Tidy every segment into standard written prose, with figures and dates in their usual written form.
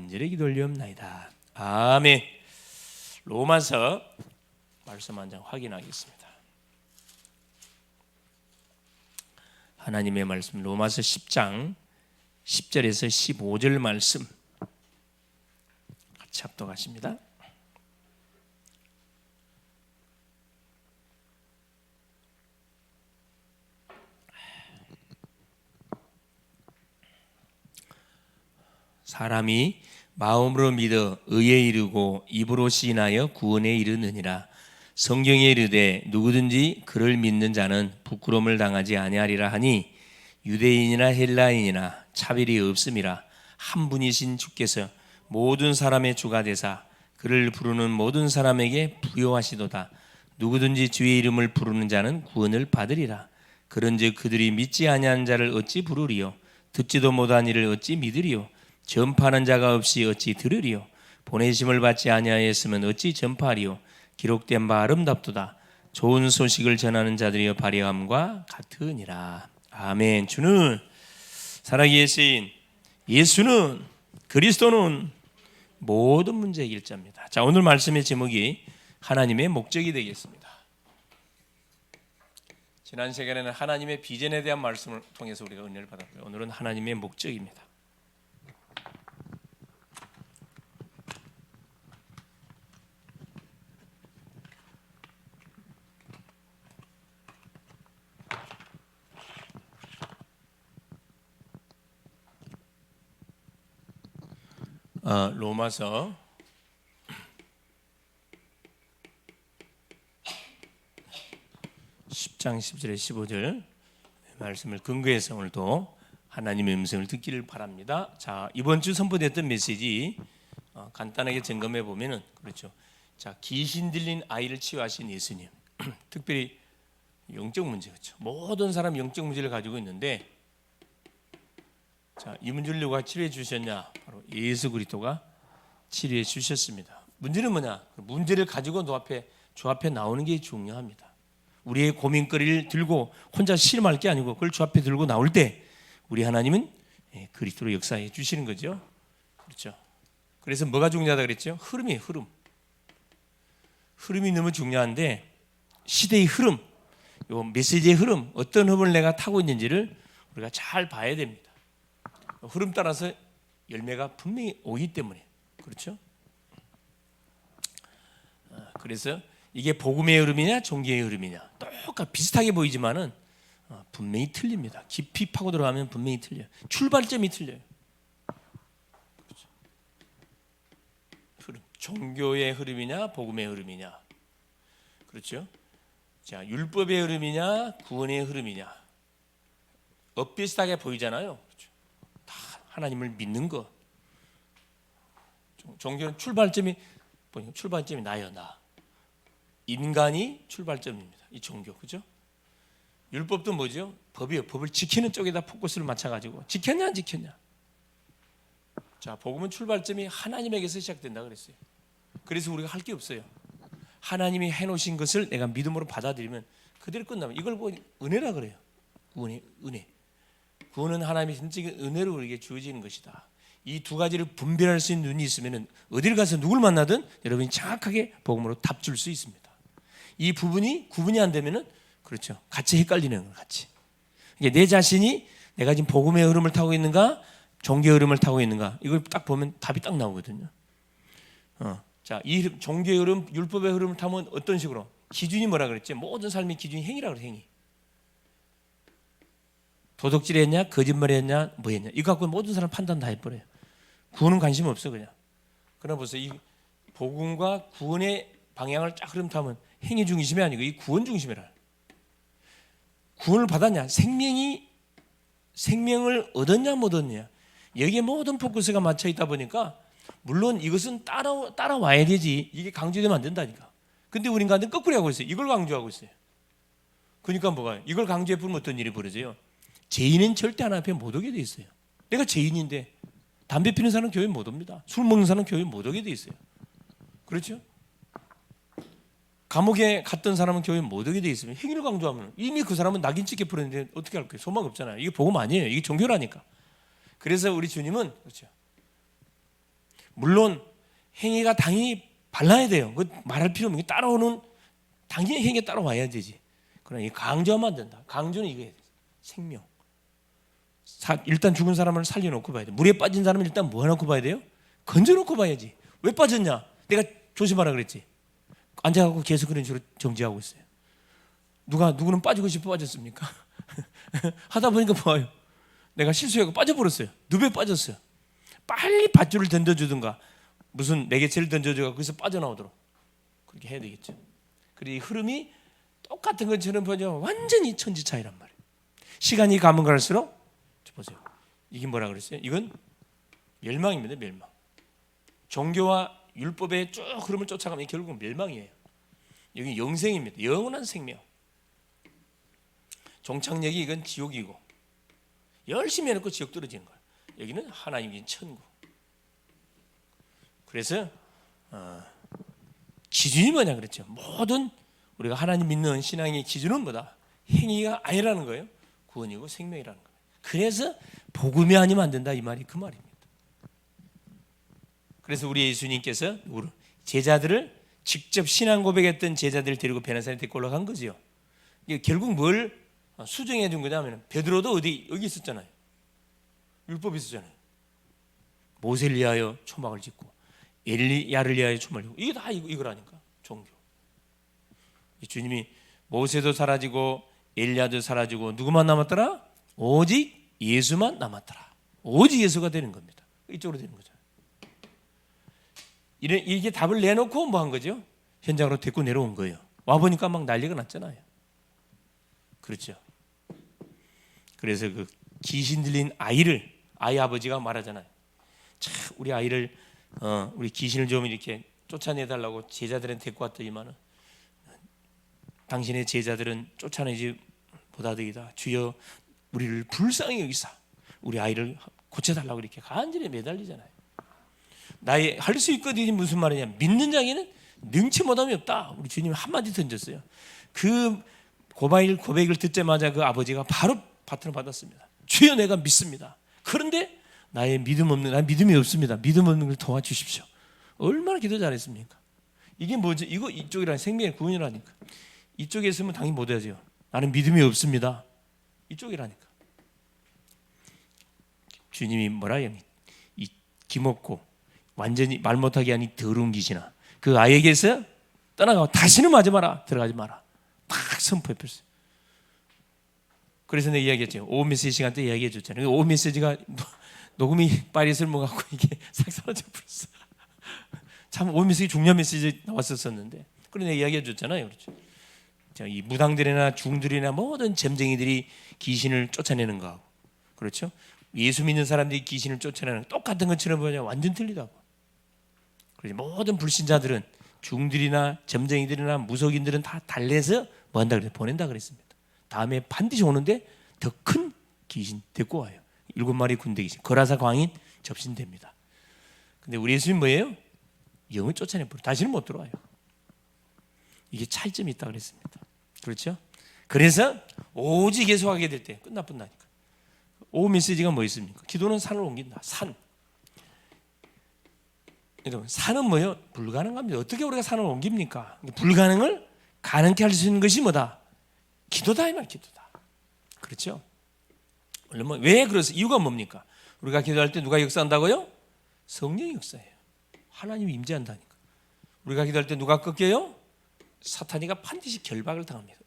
간절히 기도올리옵나이다. 아멘. 로마서 말씀 한 장 확인하겠습니다. 하나님의 말씀 로마서 10장 10절에서 15절 말씀 같이 합독하십니다. 사람이 마음으로 믿어 의에 이르고 입으로 시인하여 구원에 이르느니라. 성경에 이르되 누구든지 그를 믿는 자는 부끄러움을 당하지 아니하리라 하니 유대인이나 헬라인이나 차별이 없음이라. 한 분이신 주께서 모든 사람의 주가 되사 그를 부르는 모든 사람에게 부요하시도다. 누구든지 주의 이름을 부르는 자는 구원을 받으리라. 그런즉 그들이 믿지 아니하는 자를 어찌 부르리요? 듣지도 못한 이를 어찌 믿으리요? 전파하는 자가 없이 어찌 들으리요? 보내심을 받지 아니하였으면 어찌 전파하리요? 기록된 바 아름답도다. 좋은 소식을 전하는 자들이여 발휘함과 같으니라. 아멘. 주는 살아계신 예수는 그리스도는 모든 문제 해결자입니다. 자, 오늘 말씀의 제목이 하나님의 목적이 되겠습니다. 지난 시간에는 하나님의 비전에 대한 말씀을 통해서 우리가 은혜를 받았고요. 오늘은 하나님의 목적입니다. 로마서 10장 10절에 15절 말씀을 근거해서 오늘도 하나님의 음성을 듣기를 바랍니다. 자, 이번 주 선포됐던 메시지 간단하게 점검해 보면은 그렇죠. 자, 귀신 들린 아이를 치유하신 예수님. 특별히 영적 문제 그렇죠. 모든 사람 영적 문제를 가지고 있는데 자, 이 문제를 누가 치료해 주셨냐? 바로 예수 그리스도가 치료해 주셨습니다. 문제는 뭐냐? 문제를 가지고 주 앞에 나오는 게 중요합니다. 우리의 고민거리를 들고 혼자 씨름할 게 아니고 그걸 주 앞에 들고 나올 때 우리 하나님은 그리스도로 역사해 주시는 거죠. 그렇죠? 그래서 뭐가 중요하다 그랬죠? 흐름이에요. 흐름이 너무 중요한데 시대의 흐름, 요 메시지의 흐름, 어떤 흐름을 내가 타고 있는지를 우리가 잘 봐야 됩니다. 흐름 따라서 열매가 분명히 오기 때문에 그렇죠? 그래서 이게 복음의 흐름이냐 종교의 흐름이냐 똑같이 비슷하게 보이지만은 분명히 틀립니다. 깊이 파고 들어가면 분명히 틀려요. 출발점이 틀려요. 그렇죠? 흐름, 종교의 흐름이냐 복음의 흐름이냐 그렇죠? 자, 율법의 흐름이냐 구원의 흐름이냐 엇비슷하게 보이잖아요. 하나님을 믿는 것. 종교는 출발점이 나예요, 나. 인간이 출발점입니다. 이 종교, 그죠? 율법도 뭐죠? 법이요. 법을 지키는 쪽에다 포커스를 맞춰가지고 지켰냐, 안 지켰냐. 자, 복음은 출발점이 하나님에게서 시작된다 그랬어요. 그래서 우리가 할 게 없어요. 하나님이 해놓으신 것을 내가 믿음으로 받아들이면 그대로 끝나면 이걸 보고 은혜라 그래요. 은혜. 구원은 하나님의 신적인 은혜로 우리에게 주어지는 것이다. 이 두 가지를 분별할 수 있는 눈이 있으면 어딜 가서 누굴 만나든 여러분이 정확하게 복음으로 답 줄 수 있습니다. 이 부분이 구분이 안 되면은 그렇죠. 같이 헷갈리는 거예요. 같이. 내 자신이 내가 지금 복음의 흐름을 타고 있는가, 종교의 흐름을 타고 있는가 이걸 딱 보면 답이 딱 나오거든요. 자, 이 종교의 흐름, 율법의 흐름을 타면 어떤 식으로? 기준이 뭐라 그랬지? 모든 삶의 기준이 행위라 그래, 행위. 도둑질했냐, 거짓말했냐, 뭐했냐 이거 갖고 모든 사람 판단 다 해버려요. 구원은 관심 없어 그냥. 그러나 보세요, 이 복음과 구원의 방향을 쫙 흐름 타면 행위 중심이 아니고 이 구원 중심이라. 구원을 받았냐, 생명을 얻었냐 못 얻냐 여기에 모든 포커스가 맞춰 있다 보니까 물론 이것은 따라와야 되지 이게 강조되면 안 된다니까. 근데 우리는 가운데 거꾸로 하고 있어요. 이걸 강조하고 있어요. 그러니까 뭐가 이걸 강조해 보면 어떤 일이 벌어져요? 죄인은 절대 하나님 앞에 못 오게 돼 있어요. 내가 죄인인데 담배 피는 사람은 교회 못 옵니다. 술 먹는 사람은 교회 못 오게 돼 있어요. 그렇죠? 감옥에 갔던 사람은 교회 못 오게 돼 있으면 행위를 강조하면 이미 그 사람은 낙인 찍게 풀었는데 어떻게 할 거예요? 소망 없잖아요. 이게 복음 아니에요. 이게 종교라니까. 그래서 우리 주님은 그렇죠. 물론 행위가 당연히 발라야 돼요. 그 말할 필요 없는 게 따라오는 당연히 행위가 따라와야 되지. 그러나 이 강조하면 안 된다. 강조는 이거예요. 생명. 일단 죽은 사람을 살려놓고 봐야 돼. 물에 빠진 사람은 일단 뭐 해놓고 봐야 돼요? 건져놓고 봐야지. 왜 빠졌냐? 내가 조심하라 그랬지. 앉아갖고 계속 그런 식으로 정지하고 있어요. 누구는 빠지고 싶어 빠졌습니까? 하다 보니까 뭐예요? 내가 실수하고 빠져버렸어요. 늪에 빠졌어요. 빨리 밧줄을 던져주든가 무슨 매개체를 던져주고 거기서 빠져나오도록 그렇게 해야 되겠죠. 그리고 이 흐름이 똑같은 것처럼 보죠. 완전히 천지 차이란 말이에요. 시간이 가면 갈수록 보세요. 이게 뭐라 그랬어요? 이건 멸망입니다. 멸망. 종교와 율법의 쭉 흐름을 쫓아가면 결국은 멸망이에요. 여기 영생입니다. 영원한 생명. 종착역이 이건 지옥이고 열심히 해놓고 지옥 떨어지는 거예요. 여기는 하나님의 천국. 그래서 기준이 뭐냐 그랬죠. 모든 우리가 하나님 믿는 신앙의 기준은 뭐다? 행위가 아니라는 거예요. 구원이고 생명이라는 거예요. 그래서 복음이 아니면 안 된다 이 말이 그 말입니다. 그래서 우리 예수님께서 제자들을 직접 신앙 고백했던 제자들을 데리고 베네사에 데리고 올라간 거죠. 이게 결국 뭘 수정해 준 거냐면 베드로도 어디 여기 있었잖아요. 율법이 있었잖아요. 모세를 위하여 초막을 짓고 엘리야를 위하여 초막을 짓고 이게 다 이거라니까 종교. 주님이 모세도 사라지고 엘리야도 사라지고 누구만 남았더라? 오직 예수만 남았더라. 오직 예수가 되는 겁니다. 이쪽으로 되는 거죠. 이게 답을 내놓고 뭐 한 거죠? 현장으로 데리고 내려온 거예요. 와보니까 막 난리가 났잖아요. 그렇죠. 그래서 그 귀신 들린 아이 아버지가 말하잖아요. 참 우리 아이를 우리 귀신을 좀 이렇게 쫓아내달라고 제자들은 데리고 왔더니만은 당신의 제자들은 쫓아내지 못하더이다. 주여 우리를 불쌍히 여기사 우리 아이를 고쳐달라고 이렇게 간절히 매달리잖아요. 나의 할 수 있거든요. 무슨 말이냐? 믿는 자에게는 능치 못함이 없다. 우리 주님이 한마디 던졌어요. 그 고백을 듣자마자 그 아버지가 바로 바톤을 받았습니다. 주여 내가 믿습니다. 그런데 나의 난 믿음이 없습니다. 믿음 없는 걸 도와주십시오. 얼마나 기도 잘했습니까? 이게 뭐죠? 이쪽이라는 생명의 구원이라니까. 이쪽에 있으면 당연히 못하죠. 나는 믿음이 없습니다. 이쪽이라니까. 주님이 뭐라 해요? 이 기먹고 완전히 말 못하게 하니 더러운 귀신아, 그 아이에게서 떠나가고 다시는 맞아 마라. 들어가지 마라. 딱 선포했어요. 그래서 내가 이야기했죠. 오후 메시지 시간 때 이야기해 줬잖아요. 오후 메시지가 녹음이 빨리 쓸모갖고 이게 싹 사라져 버렸어. 참 오후 메시지 중요한 메시지 나왔었는데, 그래 내가 이야기해 줬잖아요. 그렇죠. 이 무당들이나 중들이나 모든 점쟁이들이 귀신을 쫓아내는 거하고, 그렇죠. 예수 믿는 사람들이 귀신을 쫓아내는 똑같은 것처럼 보냐 완전 틀리다고. 그래서 모든 불신자들은 중들이나 점쟁이들이나 무속인들은 다 달래서 뭐 한다 그래서 보낸다 그랬습니다. 다음에 반드시 오는데 더 큰 귀신 데리고 와요. 7마리 군대 귀신, 거라사 광인 접신됩니다. 근데 우리 예수님 뭐예요? 영을 쫓아내버려. 다시는 못 들어와요. 이게 차이점이 있다 그랬습니다. 그렇죠? 그래서 오직 계속하게 될 때 끝나뿐다니까. 오후 메시지가 뭐 있습니까? 기도는 산을 옮긴다. 산. 여러분, 산은 뭐예요? 불가능합니다. 어떻게 우리가 산을 옮깁니까? 불가능을 가능케 할 수 있는 것이 뭐다? 기도다 이 말, 기도다. 그렇죠? 물론 왜 그래서 이유가 뭡니까? 우리가 기도할 때 누가 역사한다고요? 성령이 역사해요. 하나님이 임재한다니까. 우리가 기도할 때 누가 꺾여요? 사탄이가 반드시 결박을 당합니다.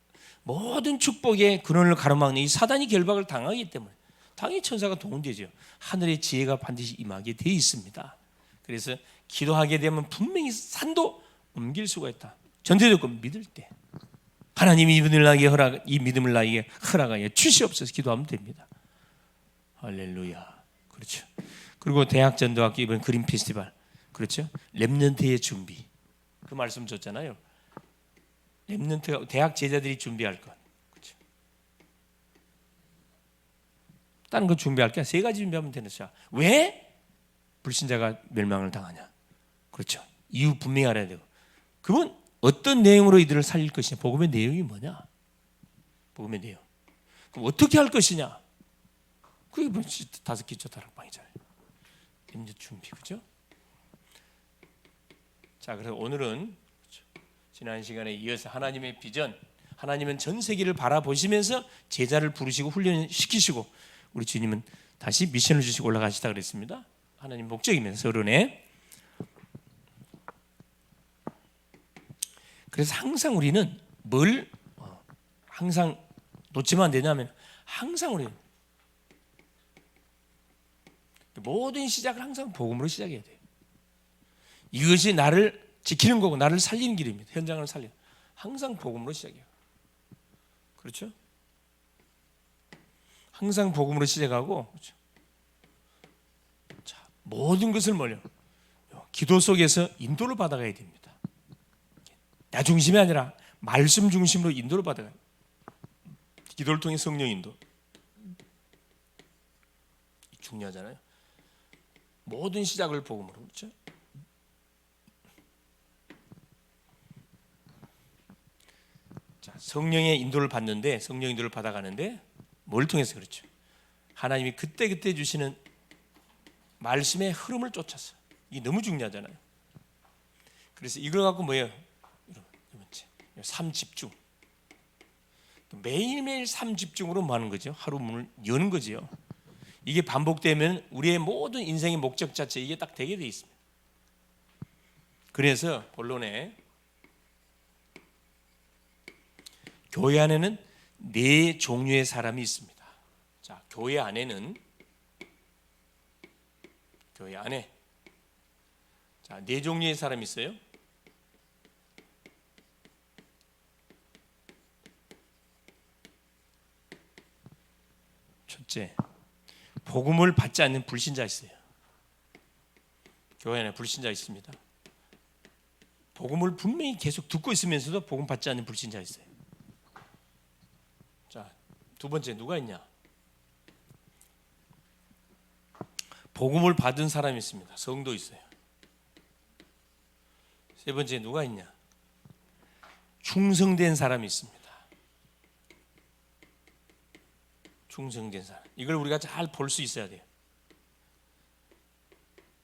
모든 축복의 근원을 가로막는 이 사단이 결박을 당하기 때문에 당연히 천사가 동원되죠. 하늘의 지혜가 반드시 임하게 돼 있습니다. 그래서 기도하게 되면 분명히 산도 옮길 수가 있다. 전제조건 믿을 때 하나님이 이 믿음을 나에게 허락하여 주시옵소서 기도하면 됩니다. 할렐루야. 그렇죠. 그리고 대학 전도학교 이번 그림 페스티벌, 그렇죠. 렘넌트의 준비, 그 말씀 줬잖아요. 렘넌트 대학 제자들이 준비할 것, 그렇죠. 다른 거 준비할 게 세 가지 준비하면 되는 거야. 왜 불신자가 멸망을 당하냐? 그렇죠. 이유 분명히 알아야 되고, 그건 어떤 내용으로 이들을 살릴 것이냐? 복음의 내용이 뭐냐? 복음의 내용. 그럼 어떻게 할 것이냐? 그게 뭐 5기초 다락방이잖아요. 렘넌트 준비, 그죠? 자, 그래서 오늘은 지난 시간에 이어서 하나님의 비전, 하나님은 전 세계를 바라보시면서 제자를 부르시고 훈련시키시고 우리 주님은 다시 미션을 주시고 올라가시다 그랬습니다. 하나님 목적이면 서론에. 그래서 항상 우리는 뭘 항상 놓치면 안 되냐면 항상 우리는 모든 시작을 항상 복음으로 시작해야 돼요. 이것이 나를 지키는 거고 나를 살리는 길입니다. 현장을 살리는. 항상 복음으로 시작해요. 그렇죠? 항상 복음으로 시작하고 그렇죠? 자, 모든 것을 기도 속에서 인도를 받아가야 됩니다. 나 중심이 아니라 말씀 중심으로 인도를 받아가요. 기도를 통해 성령 인도. 중요하잖아요. 모든 시작을 복음으로 그렇죠? 자, 성령의 인도를 받는데 성령 인도를 받아가는데 뭘 통해서 그렇죠? 하나님이 그때 주시는 말씀의 흐름을 쫓아서 이게 너무 중요하잖아요. 그래서 이걸 갖고 뭐예요? 삶 집중. 매일매일 삶 집중으로 뭐 하는 거죠? 하루 문을 여는 거죠. 이게 반복되면 우리의 모든 인생의 목적 자체 이게 딱 되게 돼 있습니다. 그래서 본론에 교회 안에는 네 종류의 사람이 있습니다. 자, 교회 안에 자, 네 종류의 사람이 있어요. 첫째, 복음을 받지 않는 불신자 있어요. 교회 안에 불신자 있습니다. 복음을 분명히 계속 듣고 있으면서도 복음 받지 않는 불신자 있어요. 자, 두 번째 누가 있냐? 복음을 받은 사람이 있습니다. 성도 있어요. 세 번째 누가 있냐? 충성된 사람이 있습니다. 충성된 사람. 이걸 우리가 잘 볼 수 있어야 돼요.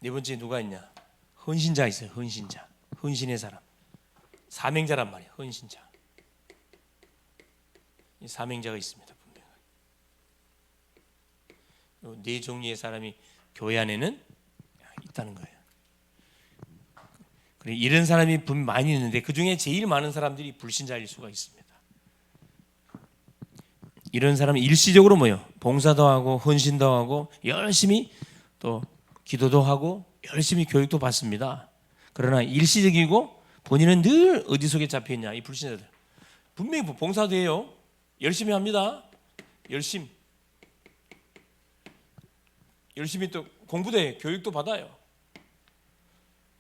네 번째 누가 있냐? 헌신자 있어요. 헌신자. 헌신의 사람. 사명자란 말이에요. 헌신자. 이 사명자가 있습니다. 분명하게. 네 종류의 사람이 교회 안에는 있다는 거예요. 그래, 이런 사람이 많이 있는데 그 중에 제일 많은 사람들이 불신자일 수가 있습니다. 이런 사람은 일시적으로 봉사도 하고 헌신도 하고 열심히 또 기도도 하고 열심히 교육도 받습니다. 그러나 일시적이고 본인은 늘 어디 속에 잡혀있냐? 이 불신자들 분명히 봉사도 해요. 열심히 합니다. 열심히 또 공부도 해요. 교육도 받아요.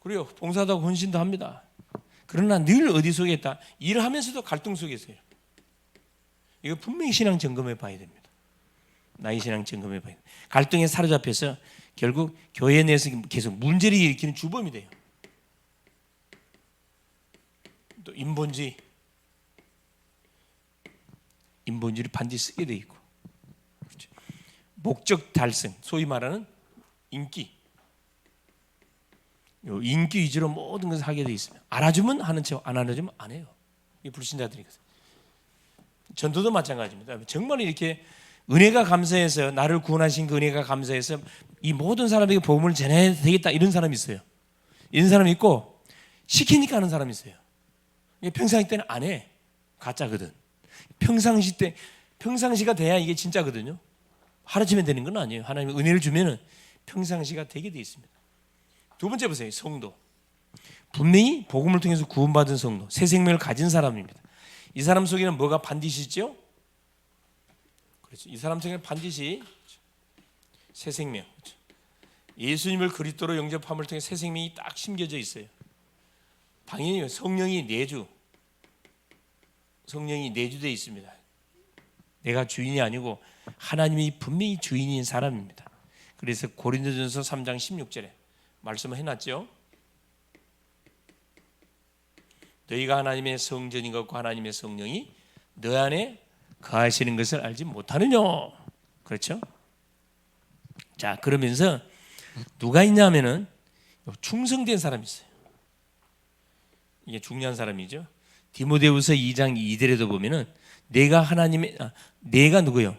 그리고 봉사도 하고 헌신도 합니다. 그러나 늘 어디 속에 있다? 일하면서도 갈등 속에 있어요. 이거 분명히 신앙 점검해 봐야 됩니다. 나의 신앙 점검해 봐야 됩니다. 갈등에 사로잡혀서 결국 교회 내에서 계속 문제를 일으키는 주범이 돼요. 또 인본주의를 반드시 쓰게 돼 있고, 그렇죠. 목적 달성, 소위 말하는 인기 위주로 모든 것을 하게 돼 있습니다. 알아주면 하는 척, 안 알아주면 안 해요. 이 불신자들이거든요. 전도도 마찬가지입니다. 정말 이렇게 은혜가 감사해서 나를 구원하신 그 은혜가 감사해서 이 모든 사람에게 복음을 전해야 되겠다 이런 사람이 있어요. 이런 사람이 있고 시키니까 하는 사람이 있어요. 평상시 때는 안 해. 가짜거든. 평상시가 돼야 이게 진짜거든요. 하루치면 되는 건 아니에요. 하나님의 은혜를 주면은 평상시가 되게 돼 있습니다. 두 번째 보세요. 성도. 분명히 복음을 통해서 구원받은 성도, 새 생명을 가진 사람입니다. 이 사람 속에는 뭐가 반드시 있죠? 그렇죠. 이 사람 속에는 반드시 새 생명. 그렇죠. 예수님을 그리스도로 영접함을 통해 새 생명이 딱 심겨져 있어요. 당연히 성령이 내주되어 있습니다. 내가 주인이 아니고 하나님이 분명히 주인인 사람입니다. 그래서 고린도전서 3장 16절에 말씀을 해놨죠. 너희가 하나님의 성전인 것과 하나님의 성령이 너 안에 거하시는 것을 알지 못하느냐. 그렇죠? 자, 그러면서 누가 있냐면은 충성된 사람이 있어요. 이게 중요한 사람이죠. 디모데후서 2장 2절에도 보면은 내가 누구요?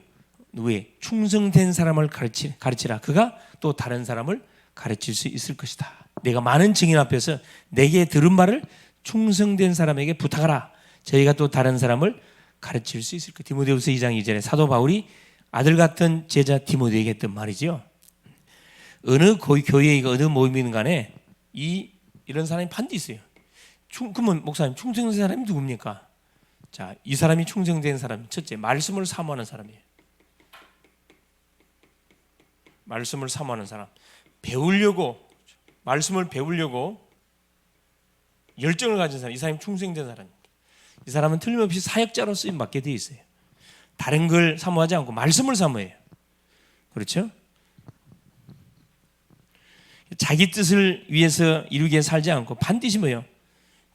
누구의 충성된 사람을 가르치라. 그가 또 다른 사람을 가르칠 수 있을 것이다. 내가 많은 증인 앞에서 내게 들은 말을 충성된 사람에게 부탁하라. 저희가 또 다른 사람을 가르칠 수 있을 것이다. 디모데후서 2장 2절에 사도 바울이 아들 같은 제자 디모데에게 했던 말이죠. 어느 교회에 어느 모임이든 간에 이런 사람이 반드시 있어요. 그러면 목사님 충성된 사람이 누굽니까? 자, 이 사람이 충성된 사람, 첫째 말씀을 사모하는 사람이에요. 말씀을 사모하는 사람, 말씀을 배우려고 열정을 가진 사람, 이 사람이 충성된 사람입니다. 이 사람은 틀림없이 사역자로 쓰임 받게 돼 있어요. 다른 걸 사모하지 않고 말씀을 사모해요. 그렇죠? 자기 뜻을 위해서 이루기 위해 살지 않고 반드시 뭐예요?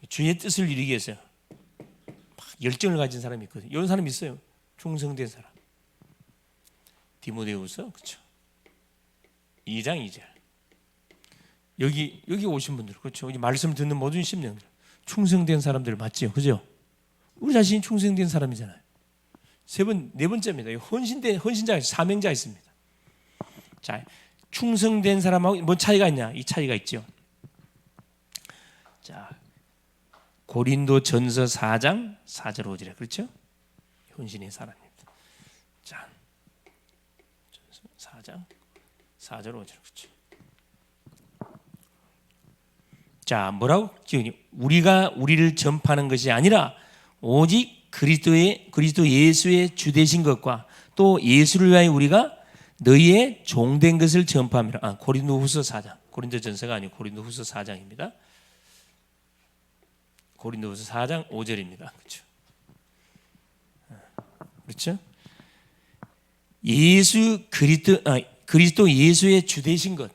주의 뜻을 이루기 위해서 막 열정을 가진 사람이 있거든요. 이런 사람이 있어요. 충성된 사람. 디모데후서 그렇죠. 2장 2절. 여기 오신 분들 그렇죠. 이 말씀을 듣는 모든 심령들 충성된 사람들 맞지요, 그죠? 우리 자신이 충성된 사람이잖아요. 네 번째입니다. 헌신자, 사명자 있습니다. 자, 충성된 사람하고 뭔 차이가 있냐? 이 차이가 있죠. 자, 고린도전서 4장 4절 5절에 그렇죠? 헌신의 사람입니다. 자, 4장 4절 5절 그렇죠. 자, 뭐라고? 우리가 우리를 전파하는 것이 아니라 오직 그리스도 예수의 주 되신 것과 또 예수를 위하여 우리가 너희의 종된 것을 전파함이라. 고린도후서 4장. 고린도전서가 아니고 고린도후서 4장입니다. 고린도후서 4장 5절입니다. 그렇죠? 그렇죠? 그리스도 예수의 주 되신 것,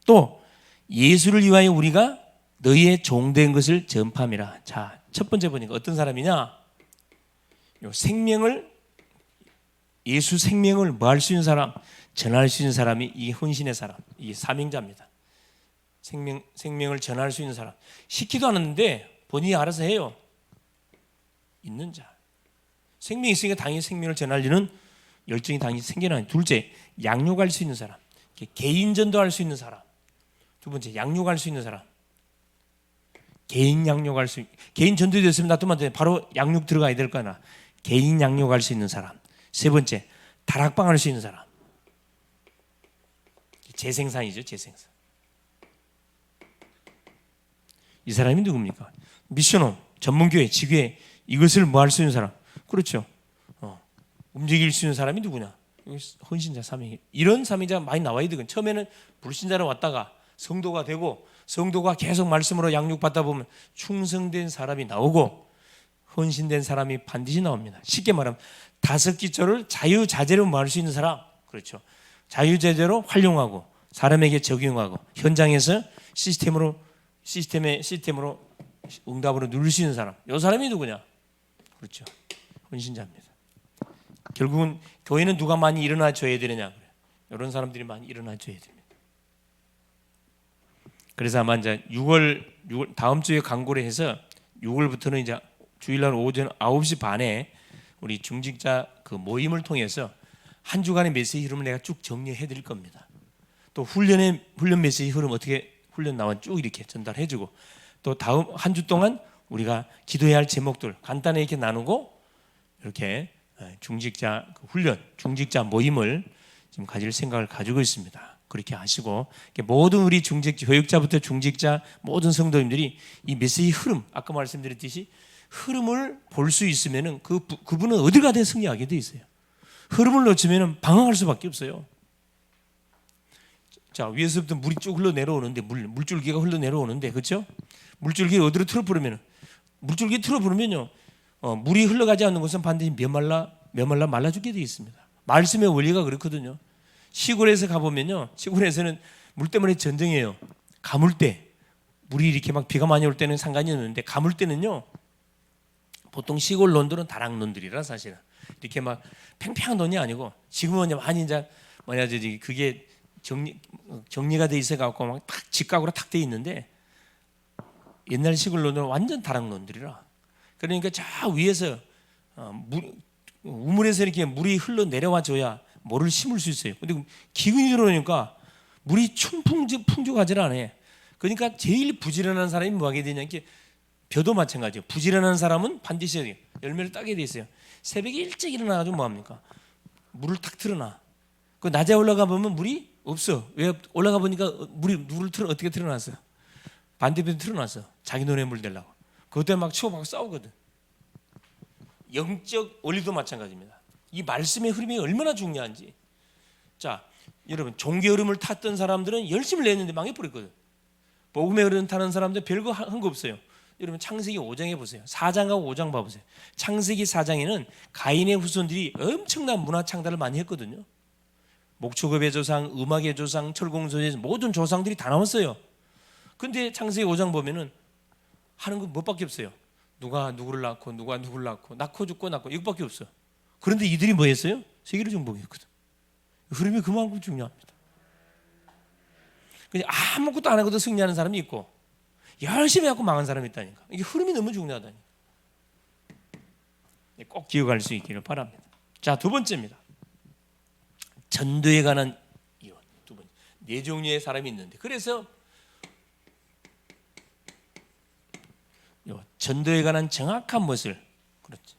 또 예수를 위하여 우리가 너희의 종된 것을 전파함이라. 자, 첫 번째 보니까 어떤 사람이냐? 예수 생명을 뭐 할 수 있는 사람, 전할 수 있는 사람이 이 헌신의 사람, 이 사명자입니다. 생명을 전할 수 있는 사람. 시키도 않았는데 본인이 알아서 해요. 있는 자. 생명이 있으니까 당연히 생명을 전할 일은 열정이 당연히 생겨나요. 둘째, 양육할 수 있는 사람. 개인 전도할 수 있는 사람. 두 번째, 양육할 수 있는 사람. 개인 전도 됐으면 놔두면 안 돼. 바로 양육 들어가야 될 거나. 개인 양육할 수 있는 사람. 세 번째, 다락방 할 수 있는 사람. 재생산이죠, 재생산. 이 사람이 누굽니까? 미션홈, 전문교회, 지교회, 이것을 뭐 할 수 있는 사람. 그렇죠. 움직일 수 있는 사람이 누구냐? 헌신자, 사명자. 이런 사명자가 많이 나와야 되거든요. 처음에는 불신자로 왔다가 성도가 되고 성도가 계속 말씀으로 양육받다 보면 충성된 사람이 나오고 헌신된 사람이 반드시 나옵니다. 쉽게 말하면 5기초를 자유자재로 뭐 할 수 있는 사람. 그렇죠. 자유자재로 활용하고 사람에게 적용하고 현장에서 시스템으로 응답으로 누릴 수 있는 사람. 이 사람이 누구냐? 그렇죠. 헌신자입니다. 결국은 교회는 누가 많이 일어나줘야 되느냐? 이런 사람들이 많이 일어나줘야 됩니다. 그래서 아마 이제 6월 다음 주에 광고를 해서 6월부터는 이제 주일날 오전 9시 반에 우리 중직자 그 모임을 통해서 한 주간의 메시지 흐름을 내가 쭉 정리해 드릴 겁니다. 또 훈련 메시지 흐름 어떻게 훈련 나와 쭉 이렇게 전달해 주고 또 다음 한 주 동안 우리가 기도해야 할 제목들 간단히 이렇게 나누고 이렇게 중직자 훈련, 중직자 모임을 지금 가질 생각을 가지고 있습니다. 그렇게 하시고 모든 우리 교육자부터 중직자 모든 성도님들이 이 메시지 흐름, 아까 말씀드렸듯이 흐름을 볼 수 있으면은 그분은 어디 가든 승리하게 돼 있어요. 흐름을 놓치면은 방황할 수밖에 없어요. 자, 위에서부터 물이 쭉 흘러 내려오는데 물줄기가 흘러 내려오는데 그렇죠? 물줄기 어디로 틀어부르면은 물줄기 틀어부르면요, 물이 흘러가지 않는 곳은 반드시 메말라 말라 죽게 돼 있습니다. 말씀의 원리가 그렇거든요. 시골에서 가보면요, 시골에서는 물 때문에 전쟁이에요. 가물 때 물이 이렇게 막 비가 많이 올 때는 상관이 없는데 가물 때는요, 보통 시골 논들은 다락논들이라 사실은 이렇게 막 팽팽한 논이 아니고 지금은 많이 이제 그게 정리가 돼 있어 갖고 막 딱 직각으로 탁 돼 있는데 옛날 시골론은 완전 다락론들이라. 그러니까 저 위에서 우물에서 이렇게 물이 흘러 내려와 줘야 뭐를 심을 수 있어요. 근데 기근이 들어오니까 물이 풍족하지 않아요. 그러니까 제일 부지런한 사람이 뭐 하게 되냐, 이게 벼도 마찬가지예요. 부지런한 사람은 반드시 열매를 따게 돼 있어요. 새벽에 일찍 일어나가지고 뭐 합니까? 물을 탁 틀어놔. 그 낮에 올라가 보면 물이 없어. 왜? 올라가 보니까 물을 어떻게 틀어놨어요? 반대편 틀어놨어. 자기 눈에 물 대려고. 그것 때문에 막 치고받고 싸우거든. 영적 원리도 마찬가지입니다. 이 말씀의 흐름이 얼마나 중요한지. 자, 여러분, 종교 흐름을 탔던 사람들은 열심히 냈는데 망해버렸거든. 복음의 흐름 타는 사람들 별거 한 거 없어요. 여러분, 창세기 5장에 보세요. 4장하고 5장 봐보세요. 창세기 4장에는 가인의 후손들이 엄청난 문화 창달을 많이 했거든요. 목축업의 조상, 음악의 조상, 철공소의 모든 조상들이 다 나왔어요. 근데 창세기 5장 보면은 하는 건 뭐밖에 없어요. 누가 누구를 낳고 누가 누구를 낳고 죽고 이것밖에 없어. 그런데 이들이 뭐 했어요? 세계를 정복했거든. 흐름이 그만큼 중요합니다. 그냥 아무것도 안 하고도 승리하는 사람이 있고 열심히 하고 망한 사람이 있다니까. 이게 흐름이 너무 중요하다니까. 꼭 기억할 수 있기를 바랍니다. 자, 두 번째입니다. 전도에 관한 이유. 두 번째, 네 종류의 사람이 있는데, 그래서 전도에 관한 정확한 것을, 그렇죠,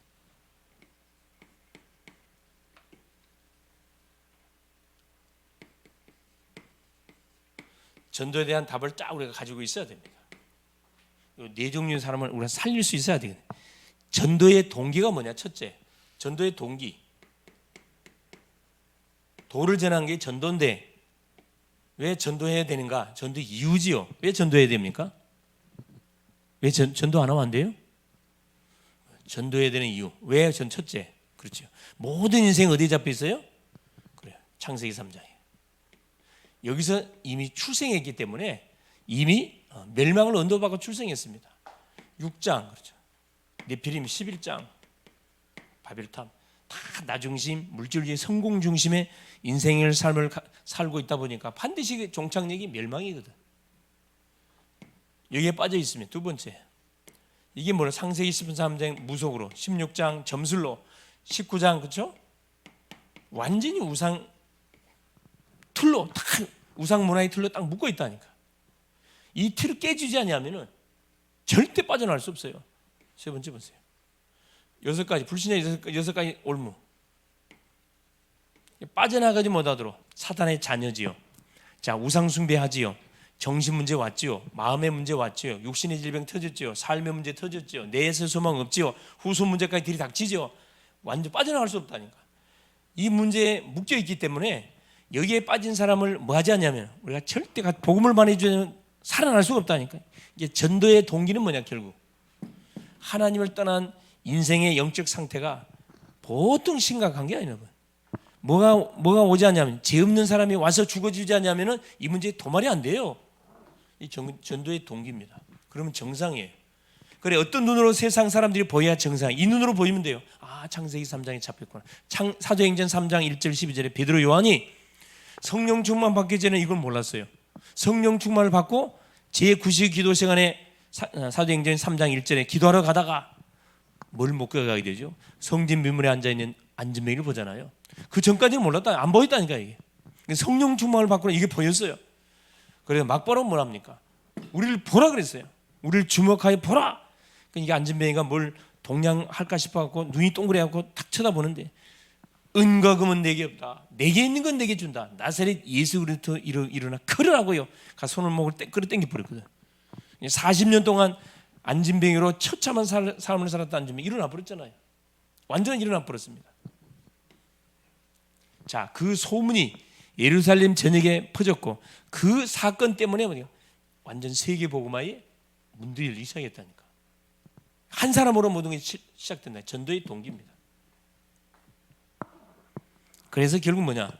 전도에 대한 답을 딱 우리가 가지고 있어야 됩니다. 네 종류의 사람을 우리가 살릴 수 있어야 되겠네. 전도의 동기가 뭐냐? 첫째, 전도의 동기. 도를 전하는 게 전도인데 왜 전도해야 되는가? 전도 이유지요. 왜 전도해야 됩니까? 왜 전도 안 하면 안 돼요? 전도해야 되는 이유. 왜? 첫째, 그렇죠. 모든 인생 어디에 잡혀 있어요? 그래요. 창세기 3장에. 여기서 이미 출생했기 때문에 이미 멸망을 언도받고 출생했습니다. 6장, 그렇죠. 네피림 11장, 바벨탑, 다 나 중심, 물질주의, 성공 중심의 인생의 삶을 살고 있다 보니까 반드시 종착역이 멸망이거든. 여기에 빠져 있습니다. 두 번째, 이게 뭐라? 창세기 13장 무속으로, 16장 점술로, 19장, 그렇죠? 완전히 우상 틀로, 딱 우상 문화의 틀로 딱 묶어 있다니까. 이 틀을 깨지지 않으면은 절대 빠져나갈 수 없어요. 세 번째 보세요. 6가지, 불신의 6가지 올무. 빠져나가지 못하도록 사단의 자녀지요. 자, 우상 숭배하지요. 정신 문제 왔지요. 마음의 문제 왔지요. 육신의 질병 터졌지요. 삶의 문제 터졌지요. 내에서 소망 없지요. 후손 문제까지 들이닥치지요. 완전 빠져나갈 수 없다니까. 이 문제에 묶여 있기 때문에 여기에 빠진 사람을 뭐 하지 않냐면 우리가 절대 복음을 말해주면 살아날 수가 없다니까. 이게 전도의 동기는 뭐냐? 결국 하나님을 떠난 인생의 영적 상태가 보통 심각한 게 아니라고요. 뭐가 오지 않냐면, 죄 없는 사람이 와서 죽어주지 않냐면은 이 문제 도말이 안 돼요. 이 전도의 동기입니다. 그러면 정상이에요. 그래, 어떤 눈으로 세상 사람들이 보여야 정상. 이 눈으로 보이면 돼요. 아, 창세기 3장에 잡혔구나. 사도행전 3장 1절 12절에 베드로 요한이 성령 충만 받기 전에 이걸 몰랐어요. 성령 충만을 받고 제9시 기도 시간에 사도행전 3장 1절에 기도하러 가다가 뭘 못 가게 되죠? 성진 미문에 앉아있는 안진뱅이를 보잖아요. 그 전까지는 몰랐다. 안 보였다니까 이게. 성령 충만을 받고 이게 보였어요. 그래서 막바로 뭐랍니까? 우리를 보라 그랬어요. 우리를 주목하여 보라. 이게 안진뱅이가 뭘 동냥할까 싶어갖고 눈이 동그래갖고 탁 쳐다보는데, 은과 금은 내게 없다. 내게 있는 건 내게 준다. 나사렛 예수 그리스도 일어나 걸으라고요. 가 손을 목을 끌어당겨 버렸거든. 40년 동안 안진뱅이로 처참한 삶을 살았던 안진뱅이 일어나 버렸잖아요. 완전히 일어나 버렸습니다. 자, 그 소문이 예루살렘 전역에 퍼졌고 그 사건 때문에 완전 세계 복음화의 문들이 열리기 시작했다니까. 한 사람으로 모든 게 시작된다. 전도의 동기입니다. 그래서 결국 뭐냐?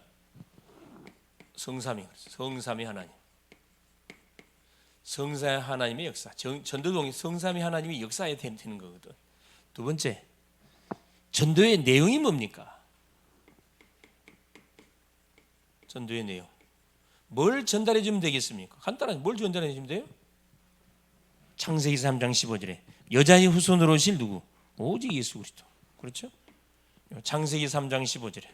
성삼위 하나님. 성삼위 하나님의 역사. 전도동이 성삼위 하나님이 역사에 되는 거거든. 두 번째, 전도의 내용이 뭡니까? 전도의 내용. 뭘 전달해 주면 되겠습니까? 간단하게 뭘 전달해 주면 돼요? 창세기 3장 15절에 여자의 후손으로 오실 누구? 오직 예수 그리스도. 그렇죠? 창세기 3장 15절에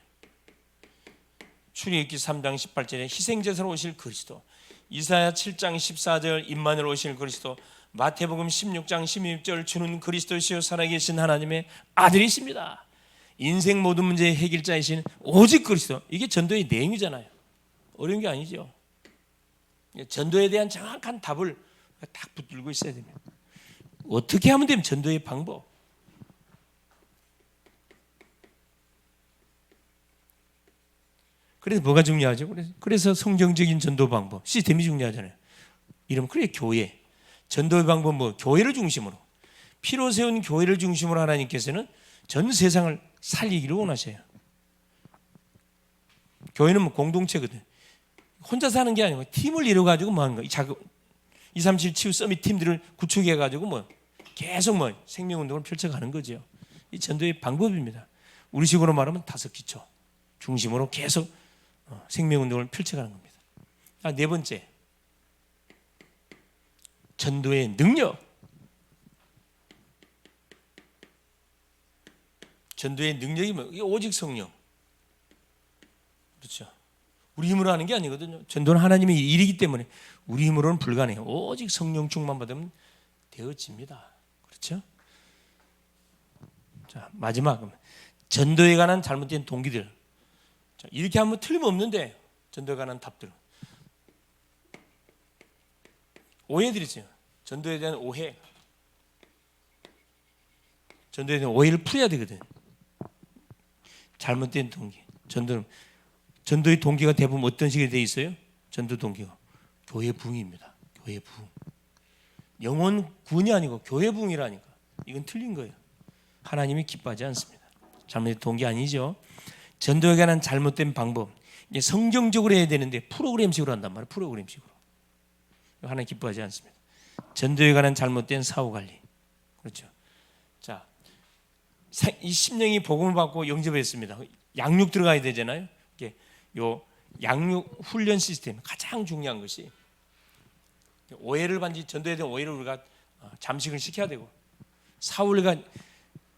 출애굽기 3장 18절에 희생제사로 오실 그리스도. 이사야 7장 14절 임마누엘 오실 그리스도. 마태복음 16장 16절 주는 그리스도시요 살아계신 하나님의 아들이십니다. 인생 모든 문제의 해결자이신 오직 그리스도. 이게 전도의 내용이잖아요. 어려운 게 아니죠. 전도에 대한 정확한 답을 딱 붙들고 있어야 됩니다. 어떻게 하면 되면 전도의 방법. 그래서 뭐가 중요하죠? 그래서 성경적인 전도 방법, 시스템이 중요하잖아요. 이러면 그래 교회. 전도의 방법 뭐 교회를 중심으로 피로 세운 교회를 중심으로 하나님께서는 전 세상을 살리기를 원하셔요. 교회는 뭐 공동체거든. 혼자 사는 게 아니고 팀을 이뤄가지고 뭐 하는 거야. 237 치유 서밋 팀들을 구축해가지고 뭐 계속 뭐 생명운동을 펼쳐가는 거죠. 이 전도의 방법입니다. 우리식으로 말하면 5기초 중심으로 계속 생명운동을 펼쳐가는 겁니다. 네 번째, 전도의 능력. 전도의 능력이 뭐? 이게 오직 성령. 그렇죠. 우리 힘으로 하는 게 아니거든요. 전도는 하나님의 일이기 때문에 우리 힘으로는 불가능해요. 오직 성령 충만 받으면 되어집니다. 그렇죠? 자, 마지막 전도에 관한 잘못된 동기들. 자, 이렇게 하면 틀림없는데 전도에 관한 답들. 오해들이 있어요. 전도에 대한 오해. 전도에 대한 오해를 풀어야 되거든. 잘못된 동기. 전도의 동기가 대부분 어떤 식으로 되어 있어요? 전도 동기가 교회 부흥입니다. 교회 부흥. 영혼 구원이 아니고 교회 부흥이라니까. 이건 틀린 거예요. 하나님이 기뻐하지 않습니다. 잘못된 동기 아니죠. 전도에 관한 잘못된 방법. 이제 성경적으로 해야 되는데 프로그램식으로 한단 말이에요. 프로그램식으로. 하나님 기뻐하지 않습니다. 전도에 관한 잘못된 사후 관리. 그렇죠. 자, 이 심령이 복음을 받고 영접했습니다. 양육 들어가야 되잖아요. 요 양육 훈련 시스템 가장 중요한 것이 오해를 반지 전도에 대한 오해를 우리가 잠식을 시켜야 되고 사울과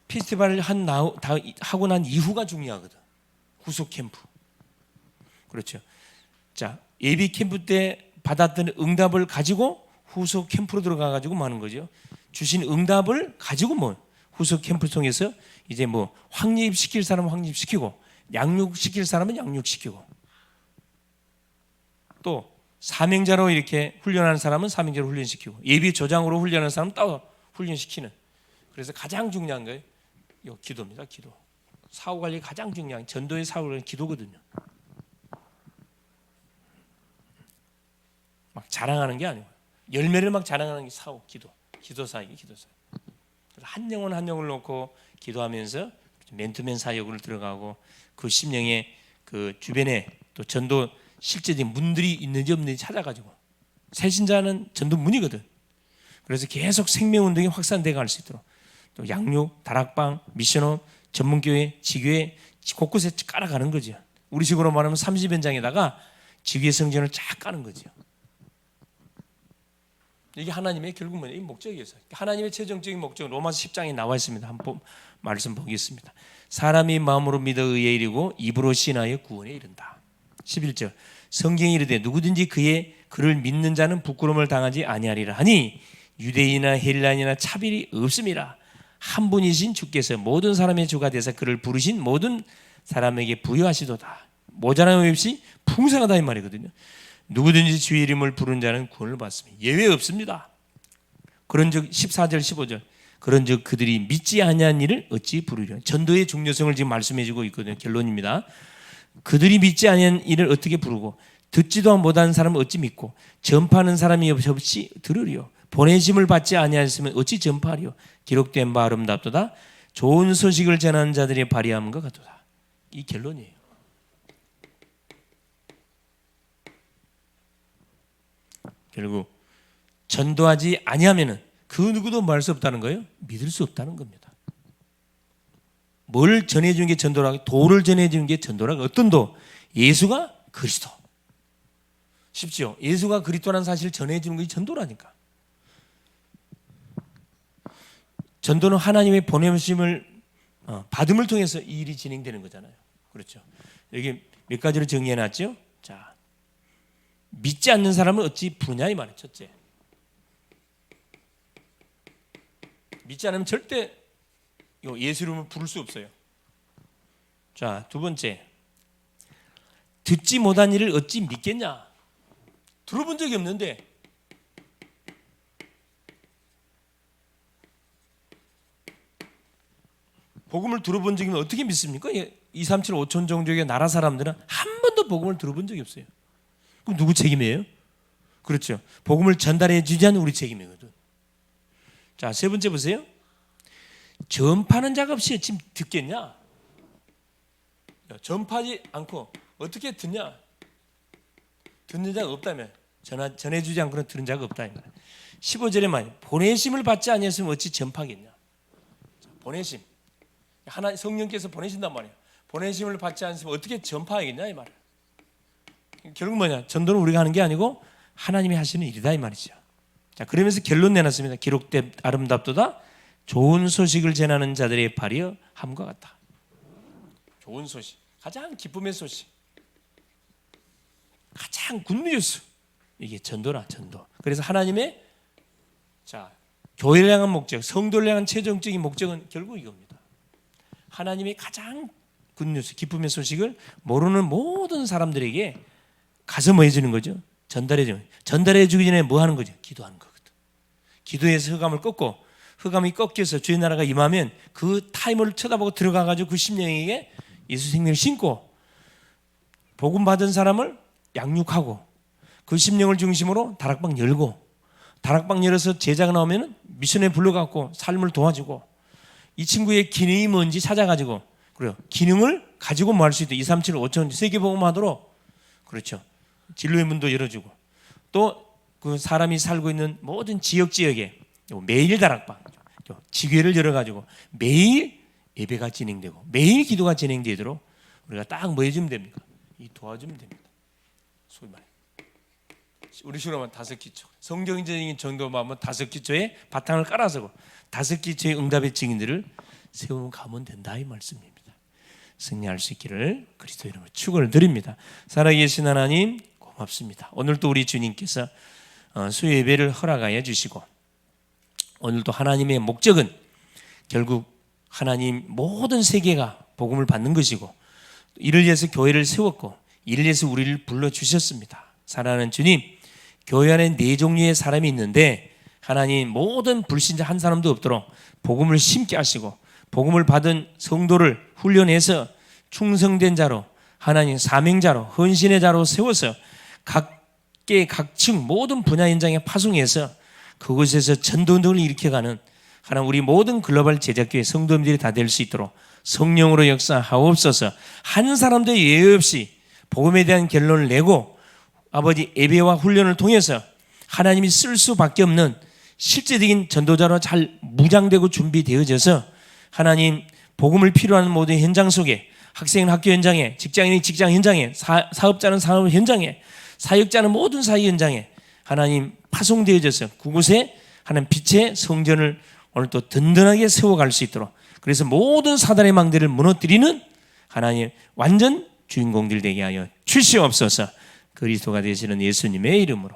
페스티벌을 하고 난 이후가 중요하거든. 후속 캠프. 그렇죠. 자, 예비 캠프 때 받았던 응답을 가지고 후속 캠프로 들어가 가지고 뭐 하는 거죠? 주신 응답을 가지고 뭐 후속 캠프 통해서 이제 뭐 확립시킬 사람은 확립시키고 양육시킬 사람은 양육시키고 또 사명자로 이렇게 훈련하는 사람은 사명자로 훈련시키고 예비 조장으로 훈련하는 사람은 따로 훈련시키는. 그래서 가장 중요한 거예요. 이 기도입니다. 기도. 사후 관리 가장 중요한 전도의 사후 관리는 기도거든요. 막 자랑하는 게 아니고 열매를 막 자랑하는 게 사후 기도. 기도사이기 기도사. 그래서 한 영혼 한 영혼을 놓고 기도하면서 맨투맨 사역을 들어가고 그 심령의 그 주변에 또 전도 실제적인 문들이 있는지 없는지 찾아가지고 새신자는 전도 문이거든. 그래서 계속 생명운동이 확산되어 갈 수 있도록 또 양육, 다락방, 미션홈, 전문교회, 지교회 곳곳에 깔아가는 거죠. 우리식으로 말하면 30현장에다가 지교회 성전을 쫙 까는 거죠. 이게 하나님의 결국 뭐냐? 이 목적이었어요. 하나님의 최종적인 목적은 로마서 10장에 나와 있습니다. 한번 말씀 보겠습니다. 사람이 마음으로 믿어 의에 이르고 입으로 신하여 구원에 이른다. 11절 성경이 이르되 누구든지 그를 믿는 자는 부끄러움을 당하지 아니하리라 하니 유대인이나 헬라인이나 차별이 없음이라. 한 분이신 주께서 모든 사람의 주가 되사 그를 부르신 모든 사람에게 부여하시도다. 모자람이 없이 풍성하다 이 말이거든요. 누구든지 주의 이름을 부른 자는 구원을 받습니다. 예외 없습니다. 그런즉 14절 15절 그런즉 그들이 믿지 아니한 일을 어찌 부르려. 전도의 중요성을 지금 말씀해주고 있거든요. 결론입니다. 그들이 믿지 아니한 일을 어떻게 부르고 듣지도 못하는 사람은 어찌 믿고 전파하는 사람이 없이 들으리요. 보내심을 받지 아니하였으면 어찌 전파하리요. 기록된 바 아름답도다. 좋은 소식을 전하는 자들의 발휘함과 같도다. 이 결론이에요. 결국 전도하지 아니하면은 그 누구도 말할 수 없다는 거예요. 믿을 수 없다는 겁니다. 뭘 전해주는 게 전도라고? 도를 전해주는 게 전도라고. 어떤 도? 예수가 그리스도. 쉽죠? 예수가 그리스도라는 사실을 전해주는 것이 전도라니까. 전도는 하나님의 보내심을 받음을 통해서 이 일이 진행되는 거잖아요. 그렇죠. 여기 몇 가지로 정리해 놨죠. 자, 믿지 않는 사람은 어찌 부르냐 이 말이에요. 첫째, 믿지 않으면 절대 예수 이름을 부를 수 없어요. 자, 두 번째, 듣지 못한 일을 어찌 믿겠냐. 들어본 적이 없는데 복음을 들어본 적이면 어떻게 믿습니까? 2, 3, 7, 5천 종족의 나라 사람들은 한 번도 복음을 들어본 적이 없어요. 그럼 누구 책임이에요? 그렇죠. 복음을 전달해 주지 않는 우리 책임이거든. 자, 세 번째 보세요. 전파하는 자가 없이 지금 듣겠냐? 전파하지 않고 어떻게 듣냐? 듣는 자가 없다면, 전해주지 않고는 들은 자가 없다. 15절에 말이에요. 보내심을 받지 아니했으면 어찌 전파하겠냐? 보내심. 하나 성령께서 보내신단 말이에요. 보내심을 받지 않으면 어떻게 전파하겠냐 이 말이에요. 결국 뭐냐? 전도는 우리가 하는 게 아니고 하나님이 하시는 일이다 이 말이죠. 자, 그러면서 결론 내놨습니다. 기록된 아름답도다 좋은 소식을 전하는 자들의 발이여 함과 같다. 좋은 소식, 가장 기쁨의 소식, 가장 굿뉴스, 이게 전도라 전도. 그래서 하나님의 교회를 향한 목적, 성도를 향한 최종적인 목적은 결국 이겁니다. 하나님이 가장 굿뉴스, 기쁨의 소식을 모르는 모든 사람들에게 가서 뭐 해주는 거죠? 전달해 주기 전에 뭐 하는 거죠? 기도하는 거거든. 기도해서 흑암을 꺾고, 흑암이 꺾여서 주의 나라가 임하면 그 타임을 쳐다보고 들어가가지고 그 심령에게 예수 생명을 심고 복음 받은 사람을 양육하고 그 심령을 중심으로 다락방 열고, 다락방 열어서 제자가 나오면 미션에 불러갖고 삶을 도와주고, 이 친구의 기능이 뭔지 찾아가지고, 그래요. 기능을 가지고 뭐 할 수 있다. 2, 3, 7, 5천 세계복음 하도록, 그렇죠. 진로의 문도 열어주고, 또 그 사람이 살고 있는 모든 지역에 매일 다락방, 지교회를 열어가지고 매일 예배가 진행되고 매일 기도가 진행되도록 우리가 딱 뭐 해주면 됩니까? 이 도와주면 됩니다. 소위 말해. 우리 식으로 하면 5기초. 성경적인 정도만 하면 5기초에 바탕을 깔아서 5기초의 응답의 증인들을 세우면 가면 된다 이 말씀입니다. 승리할 수 있기를 그리스도 이름으로 축원을 드립니다. 살아계신 하나님 고맙습니다. 오늘도 우리 주님께서 수요 예배를 허락하여 주시고, 오늘도 하나님의 목적은 결국 하나님 모든 세계가 복음을 받는 것이고, 이를 위해서 교회를 세웠고 이를 위해서 우리를 불러주셨습니다. 사랑하는 주님, 교회 안에 4종류의 사람이 있는데 하나님 모든 불신자 한 사람도 없도록 복음을 심게 하시고, 복음을 받은 성도를 훈련해서 충성된 자로, 하나님 사명자로, 헌신의 자로 세워서 각계 각층 모든 분야 현장에 파송해서 그곳에서 전도운동을 일으켜가는 하나님 우리 모든 글로벌 제자교회 성도님들이 다 될 수 있도록 성령으로 역사하옵소서. 한 사람도 예외 없이 복음에 대한 결론을 내고 아버지 예배와 훈련을 통해서 하나님이 쓸 수밖에 없는 실제적인 전도자로 잘 무장되고 준비되어져서 하나님 복음을 필요하는 모든 현장 속에, 학생은 학교 현장에, 직장인이 직장 현장에, 사업자는 사업 현장에, 사역자는 모든 사역 현장에 하나님 파송되어져서 그곳에 하나님 빛의 성전을 오늘 또 든든하게 세워갈 수 있도록, 그래서 모든 사단의 망대를 무너뜨리는 하나님 완전 주인공들 되게 하여 주시옵소서. 그리스도가 되시는 예수님의 이름으로